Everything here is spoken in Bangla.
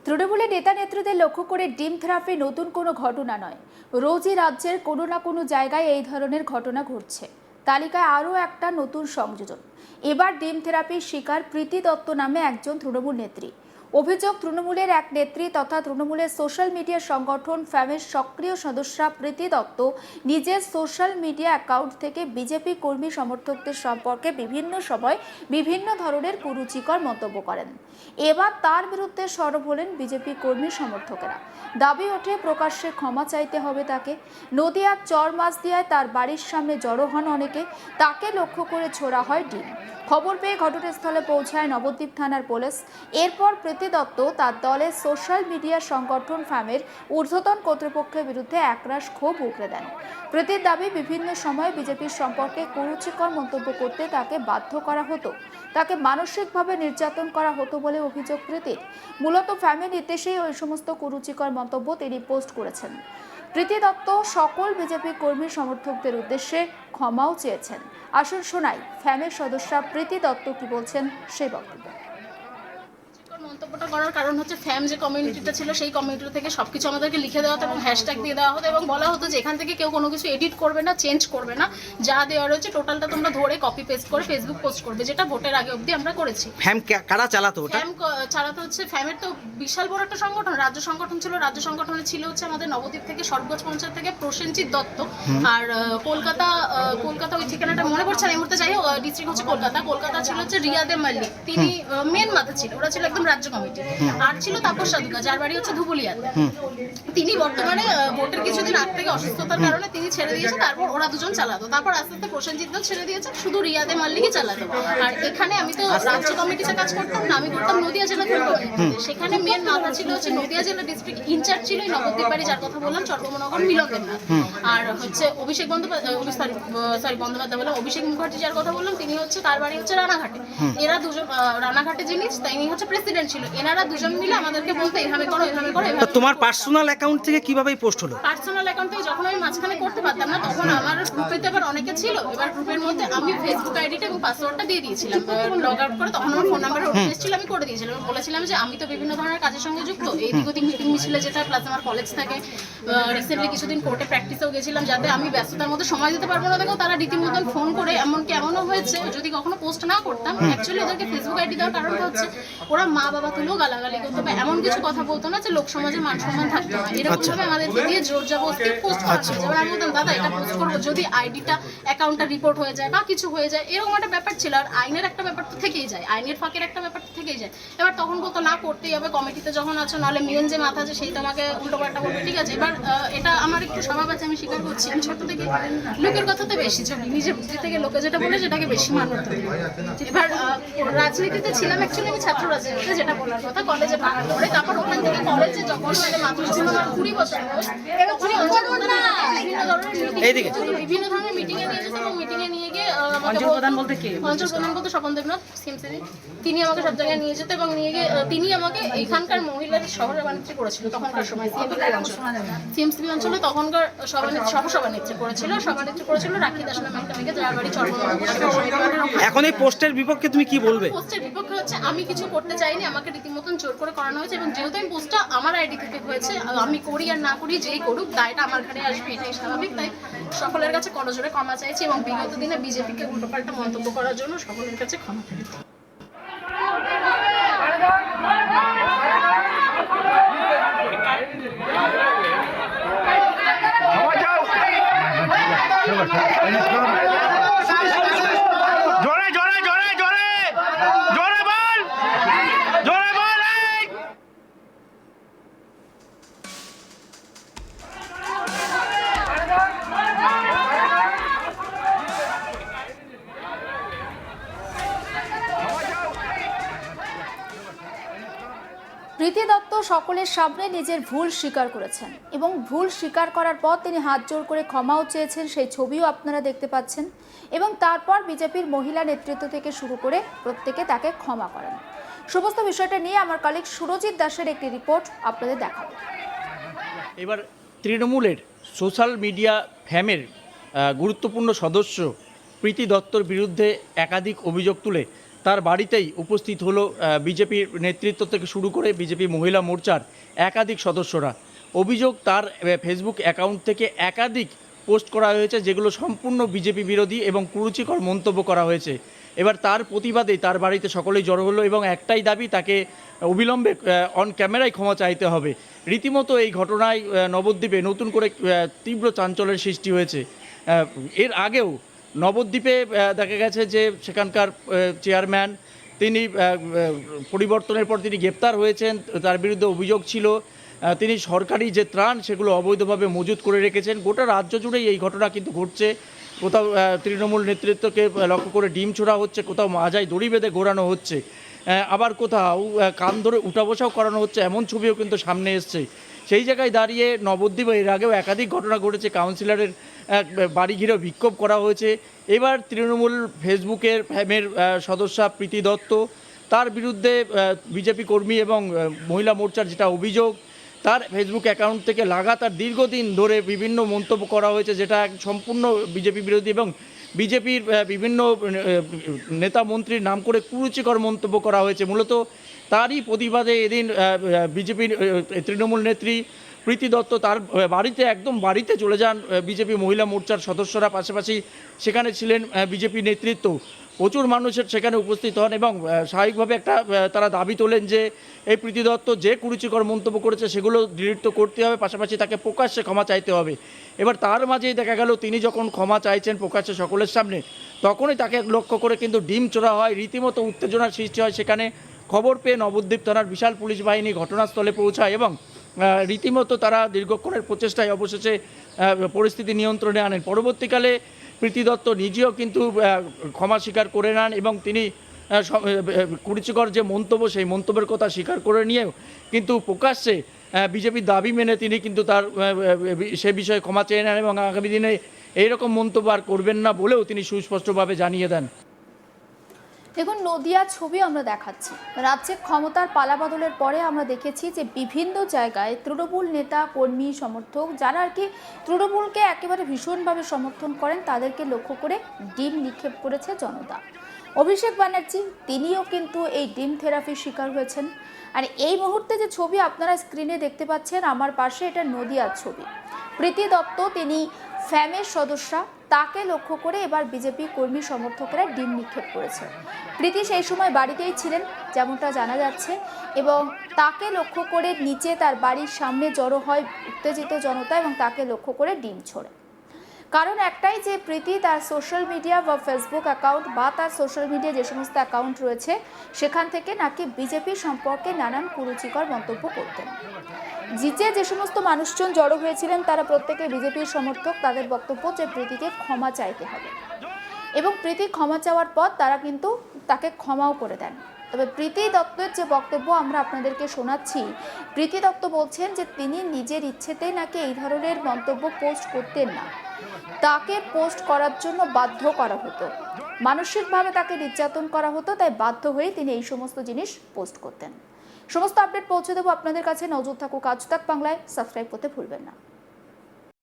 তৃণমূলের নেতা নেত্রীদের লক্ষ্য করে ডিম থেরাপি নতুন কোনো ঘটনা নয়। রোজই রাজ্যের কোনো না কোনো জায়গায় এই ধরনের ঘটনা ঘটছে। তালিকায় আরও একটা নতুন সংযোজন। এবার ডিম থেরাপির শিকার প্রীতি দত্ত নামে একজন তৃণমূল নেত্রী। অভিযোগ, তৃণমূলের এক নেত্রী তথা তৃণমূলের সোশ্যাল মিডিয়া সংগঠন ফ্যামের সক্রিয় সদস্যা প্রীতি দত্ত নিজের সোশ্যাল মিডিয়া অ্যাকাউন্ট থেকে বিজেপি কর্মী সমর্থকদের সম্পর্কে বিভিন্ন সময় বিভিন্ন ধরনের কুরুচিকর মন্তব্য করেন। এবার তার বিরুদ্ধে সরব হলেন বিজেপি কর্মী সমর্থকেরা। দাবি ওঠে প্রকাশ্যে ক্ষমা চাইতে হবে তাকে। নদিয়ার চরমাসদিয়ায় তার বাড়ির সামনে জড়ো হন অনেকে, তাকে লক্ষ্য করে ছোড়া হয় ডিম। খবর পেয়ে ঘটনাস্থলে পৌঁছায় নবদ্বীপ থানার পুলিশ। এরপর প্রীতি দত্ত তার দলের সোশ্যাল মিডিয়া সংগঠন ফ্যামের ঊর্ধ্বতন কর্তৃপক্ষের বিরুদ্ধে একরাশ ক্ষোভ উগরে দেন। প্রীতির দাবি, বিভিন্ন সময় বিজেপির সম্পর্কে কুরুচিকর মন্তব্য করতে তাকে বাধ্য করা হতো, তাকে মানসিকভাবে নির্যাতন করা হতো বলে অভিযোগ প্রীতির। মূলত ফ্যামের নির্দেশেই ওই সমস্ত কুরুচিকর মন্তব্য তিনি পোস্ট করেছেন। প্রীতি দত্ত সকল বিজেপি কর্মী সমর্থকদের উদ্দেশ্যে ক্ষমাও চেয়েছেন। আসুন শোনাই ফ্যামের সদস্যা প্রীতি দত্ত কি বলছেন সেই বক্তব্য। মন্তব্যটা করার কারণ হচ্ছে ফ্যাম যে কমিউনিটিটা ছিল সেই কমিউনিটি থেকে সবকিছু আমাদেরকে লিখে দেওয়া হতো এবং হ্যাশট্যাগ দিয়ে দেওয়া হতো এবং বলা হতো যে এখান থেকে কেউ কোনো কিছু এডিট করবে না, চেঞ্জ করবে না, যা দেওয়া রয়েছে টোটালটা তোমরা ধরে কপি পেস্ট করে ফেসবুক পোস্ট করবে, যেটা ভোটের আগে অবধি আমরা করেছি। ফ্যাম কারা চালাতো? ওটা ফ্যাম চালাতো হচ্ছে ফ্যামের তো বিশাল বড় একটা সংগঠন, রাজ্য সংগঠন ছিল। রাজ্য সংগঠনে ছিল হচ্ছে আমাদের নবদ্বীপ থেকে সর্বোচ্চ পঞ্চায়েত থেকে প্রসেনজিৎ দত্ত, আর কলকাতা ওই ঠিকানাটা মনে পড়ছে না এই মুহূর্তে, যাই হোক ডিস্ট্রিক্ট হচ্ছে কলকাতা ছিল হচ্ছে রিয়াদে মাল্লিক, তিনি মেন মাথা ছিল, ওরা ছিল একদম রাজ্য কমিটি। আর ছিল তাপস সাধুকা, যার বাড়ি হচ্ছে ধুবুলিয়াতে। তিনি বর্তমানে ভোটের কিছুদিন আগ থেকে অসুস্থতার কারণে তিনি ছেড়ে দিয়েছে, তারপর ওরা দুজন চালাতো। তারপর আস্তে আস্তে প্রসেনজিৎ দত্ত ছেড়ে দিয়েছে, শুধু রিয়াদে মাল্লিকই চালাতো। আর এখানে আমি তো রাজ্য কমিটিতে কাজ করতাম না, আমি করতাম নদিয়া জেলা কমিটিতে। সেখানে মেন মাথা ছিল হচ্ছে নদিয়া জেলা ডিস্ট্রিক্ট ইনচার্জ ছিল নবদ্বীপ বাড়ি, যার কথা বললাম চর্বমনগর মিলন দেবনাথ। আর হচ্ছে অভিষেক বন্দ্যোপাধ্যায় বললাম, অভিষেক মুখার্জি যার কথা বললাম, তিনি হচ্ছে তার বাড়ি হচ্ছে রানাঘাটে। এরা দুজন রানাঘাটে যিনি, তিনি হচ্ছে প্রেসিডেন্ট ছিল। এনারা দুজন মিলে আমাদেরকে বলতো এভাবে করো এভাবে করো। তোমার পার্সোনাল অ্যাকাউন্ট থেকে কিভাবে পোস্ট হলো? পার্সোনাল অ্যাকাউন্ট থেকে যখন আমি মাঝখানে করতে পারতাম না, তখন আমার গ্রুপেতে আবার অনেকে ছিল। এবার গ্রুপের মধ্যে আমি ফেসবুক আইডিটা এবং পাসওয়ার্ডটা দিয়ে দিয়েছিলাম লগ আউট করে। তখন আমার ফোন নাম্বার ওটিপি এসেছিল, আমি করে দিয়েছিলাম। বলেছিলাম যে আমি তো বিভিন্ন ধরনের কাজের সঙ্গে যুক্ত, এই দিক ওদিক মিটিং মিছিলে যেটা, প্লাস আমার কলেজ থাকে। রিসেন্টলি কিছুদিন কোর্টে প্র্যাকটিসেও গেছিলাম, যাতে আমি ব্যস্ততার মধ্যে সময় দিতে পারবো না। দেখো তারা রীতিমতো ফোন করে, এমনকি এমনও হয়েছে যদি কখনো পোস্ট না করতাম, অ্যাকচুয়ালি ওদেরকে ফেসবুক আইডি দেওয়ার কারণটা হচ্ছে ওরা মা বাবা তুলেও গালাগালি করতো বা এমন কিছু কথা বলতো না যে লোক সমাজে মান সম্মান থাকতো না। এরকম ভাবে আমাদেরকে দিয়ে জোর জবরদস্তি পোস্ট করাচ্ছে। যেমন আমি বলতাম দাদা এটা পোস্ট করবো, যদি আইডিটা অ্যাকাউন্টটা রিপোর্ট হয়ে যায় বা কিছু হয়ে যায়, এরকম একটা ব্যাপার ছিল। আর আইনের একটা ব্যাপার তো থেকেই যায়, আইনের ফাঁকের একটা ব্যাপার তো থেকেই যায়। এবার তখন বলতো না করতেই হবে, কমিটিতে যখন আছো, নাহলে মেন যে মাথা আছে সেই তোমাকে উল্টো পাল্টা বলবে। ঠিক আছে, এবার এটা আমার একটু স্বভাব আছে, আমি স্বীকার করছি। আমি ছোট থেকে লোকের কথাতে বেশি চলি, নিজের বুদ্ধি থেকে লোকে যেটা বলে সেটাকে বেশি মানত। এবার রাজনীতিতে ছিলাম, অ্যাকচুয়ালি আমি ছাত্র রাজনীতিতে, যেটা বলার কথা, কলেজে পড়ার পরে। তারপর ওখান থেকে কলেজে যখন মানে মাত্র ছিল আমার 20 বছর বয়স, তখনই বিভিন্ন ধরনের মিটিংয়ে নিয়ে যেত এবং মিটিংয়ে নিয়ে গিয়ে অঞ্চল প্রধান বলতে স্বপন দেবনাথ সিএমসি, তিনি আমাকে সব জায়গায় নিয়ে যেত এবং নিয়ে গিয়ে তিনি আমাকে এখানকার মহিলার শহরের বাণিজ্য করেছিল তখনকার সময় সিএমসি অঞ্চলে। তখনকার সভানেত্রী করেছিল রাখি দাস নামে একটা মেয়েকে, যার বাড়ি চর্মনগর। এখন এই পোস্টের বিপক্ষে তুমি কি বলবে? পোস্টের বিপক্ষে হচ্ছে আমি কিছু করতে চাইনি, আমাকে রীতিমতন জোর করে করানো হয়েছে এবং যেহেতু আমি পোস্টটা আমার আইডি থেকে হয়েছে, আমি করি আর না করি, যেই করুক দায়টা আমার ঘাড়ে আসবে, এটাই স্বাভাবিক। তাই সকলের কাছে করজোড়ে ক্ষমা চাইছি এবং বিগত দিনে বিজেপিকে উল্টোপাল্টা মন্তব্য করার জন্য সকলের কাছে ক্ষমা চাইছি। প্রীতি দত্ত সকলের সামনে নিজের ভুল স্বীকার করেছেন এবং ভুল স্বীকার করার পর তিনি হাত জোর করে ক্ষমাও চেয়েছেন, সেই ছবিও আপনারা দেখতে পাচ্ছেন। এবং তারপর বিজেপির মহিলা নেতৃত্ব থেকে শুরু করে প্রত্যেকে তাকে ক্ষমা করেন। সমস্ত বিষয়টা নিয়ে আমার কলিগ সুরজিৎ দাসের একটি রিপোর্ট আপনাদের দেখাবো। এবার তৃণমূলের সোশ্যাল মিডিয়া ফ্যামের গুরুত্বপূর্ণ সদস্য প্রীতি দত্তর বিরুদ্ধে একাধিক অভিযোগ তুলে তার বাড়িতেই উপস্থিত হলো বিজেপির নেতৃত্ব থেকে শুরু করে বিজেপি মহিলা মোর্চার একাধিক সদস্যরা। অভিযোগ, তার ফেসবুক অ্যাকাউন্ট থেকে একাধিক পোস্ট করা হয়েছে যেগুলো সম্পূর্ণ বিজেপি বিরোধী এবং কুরুচিকর মন্তব্য করা হয়েছে। এবার তার প্রতিবাদে তার বাড়িতে সকলেই জড়ো হলো এবং একটাই দাবি, তাকে অবিলম্বে অন ক্যামেরায় ক্ষমা চাইতে হবে। রীতিমতো এই ঘটনায় নবদ্বীপে নতুন করে তীব্র চাঞ্চল্যের সৃষ্টি হয়েছে। এর আগেও নবদ্বীপে দেখা গেছে যে সেখানকার চেয়ারম্যান তিনি পরিবর্তনের পর তিনি গ্রেপ্তার হয়েছেন, তার বিরুদ্ধে অভিযোগ ছিল তিনি সরকারি যে ত্রাণ সেগুলো অবৈধভাবে মজুত করে রেখেছেন। গোটা রাজ্য জুড়েই এই ঘটনা কিন্তু ঘটছে। কোথাও তৃণমূল নেতৃত্বকে লক্ষ্য করে ডিম ছোড়া হচ্ছে, কোথাও মাজায় দড়ি বেঁধে ঘোরানো হচ্ছে, আবার কোথাও কান ধরে উঠা বসাও করানো হচ্ছে, এমন ছবিও কিন্তু সামনে এসছে। সেই জায়গায় দাঁড়িয়ে নবদ্বীপে এর আগেও একাধিক ঘটনা ঘটেছে, কাউন্সিলরের বাড়ি ঘিরেও বিক্ষোভ করা হয়েছে। এবার তৃণমূল ফেসবুকের ফ্যামের সদস্যা প্রীতি দত্ত, তার বিরুদ্ধে বিজেপি কর্মী এবং মহিলা মোর্চার যেটা অভিযোগ, তার ফেসবুক অ্যাকাউন্ট থেকে লাগাতার দীর্ঘদিন ধরে বিভিন্ন মন্তব্য করা হয়েছে যেটা সম্পূর্ণ বিজেপি বিরোধী এবং বিজেপির বিভিন্ন নেতা মন্ত্রীর নাম করে কুরুচিকর মন্তব্য করা হয়েছে। মূলত তারই প্রতিবাদে এদিন বিজেপির তৃণমূল নেত্রী প্রীতি দত্ত তার বাড়িতে একদম বাড়িতে চলে যান বিজেপি মহিলা মোর্চার সদস্যরা, পাশাপাশি সেখানে ছিলেন বিজেপি নেতৃত্ব। প্রচুর মানুষের সেখানে উপস্থিত হন এবং স্বাভাবিকভাবে একটা তারা দাবি তোলেন যে এই প্রীতি দত্ত যে কুরুচিকর মন্তব্য করেছে সেগুলো ডিলিট তো করতে হবে, পাশাপাশি তাকে প্রকাশ্যে ক্ষমা চাইতে হবে। এবার তার মাঝেই দেখা গেল তিনি যখন ক্ষমা চাইছেন প্রকাশ্যে সকলের সামনে, তখনই তাকে লক্ষ্য করে কিন্তু ডিম চোরা হয়, রীতিমতো উত্তেজনার সৃষ্টি হয়। সেখানে খবর পেয়ে নবদ্বীপ থানার বিশাল পুলিশ বাহিনী ঘটনাস্থলে পৌঁছায় এবং রীতিমতো তারা দীর্ঘক্ষণের প্রচেষ্টায় অবশেষে পরিস্থিতি নিয়ন্ত্রণে আনেন। পরবর্তীকালে প্রীতি দত্ত নিজেও কিন্তু ক্ষমা স্বীকার করে নেন এবং তিনি কুরুচিকর যে মন্তব্য সেই মন্তব্যের কথা স্বীকার করে নিয়েও কিন্তু প্রকাশ্যে বিজেপির দাবি মেনে তিনি কিন্তু তার সে বিষয়ে ক্ষমা চেয়ে নেন এবং আগামী দিনে এইরকম মন্তব্য আর করবেন না বলেও তিনি সুস্পষ্টভাবে জানিয়ে দেন। দেখুন, নদিয়ার ছবি আমরা দেখাচ্ছি। রাজ্যে ক্ষমতার পালাবদলের পরে আমরা দেখেছি যে বিভিন্ন জায়গায় তৃণমূল নেতা, কর্মী, সমর্থক যারা আর কি তৃণমূলকে একেবারে ভীষণভাবে সমর্থন করেন তাদেরকে লক্ষ্য করে ডিম নিক্ষেপ করেছে জনতা। অভিষেক ব্যানার্জি তিনিও কিন্তু এই ডিম থেরাপির শিকার হয়েছেন। আর এই মুহূর্তে যে ছবি আপনারা স্ক্রিনে দেখতে পাচ্ছেন আমার পাশে, এটা নদিয়ার ছবি। প্রীতি দত্ত তিনি ফ্যামের সদস্যা, তাকে লক্ষ্য করে এবার বিজেপি কর্মী সমর্থকেরা ডিম নিক্ষেপ করেছে। প্রীতি সেই সময় বাড়িতেই ছিলেন যেমনটা জানা যাচ্ছে এবং তাকে লক্ষ্য করে নিচে তার বাড়ির সামনে জড়ো হয় উত্তেজিত জনতা এবং তাকে লক্ষ্য করে ডিম ছোড়ে। কারণ একটাই যে প্রীতি তার সোশ্যাল মিডিয়া বা ফেসবুক অ্যাকাউন্ট বা তার সোশ্যাল মিডিয়া যে সমস্ত অ্যাকাউন্ট রয়েছে সেখান থেকে নাকি বিজেপি সম্পর্কে নানান কুরুচিকর মন্তব্য করতেন। যে সমস্ত মানুষজন জড়ো হয়েছিলেন তারা প্রত্যেকে বিজেপির সমর্থক। তাদের বক্তব্য যে প্রীতিকে ক্ষমা চাইতে হবে এবং প্রীতি ক্ষমা চাওয়ার পর তারা কিন্তু তাকে ক্ষমাও করে দেন। তবে প্রীতি দত্তের যে বক্তব্য আমরা আপনাদেরকে শোনাচ্ছি, প্রীতি দত্ত বলছেন যে তিনি নিজের ইচ্ছেতেই নাকি এই ধরনের মন্তব্য পোস্ট করতেন না, তাকে পোস্ট করার জন্য বাধ্য করা হতো, মানসিকভাবে তাকে নির্যাতন করা হতো, তাই বাধ্য হয়ে তিনি এই সমস্ত জিনিস পোস্ট করতেন। সমস্ত আপডেট পৌঁছে দেবো আপনাদের কাছে। নজর থাকুক আজ তাক বাংলায়, সাবস্ক্রাইব করতে ভুলবেন না।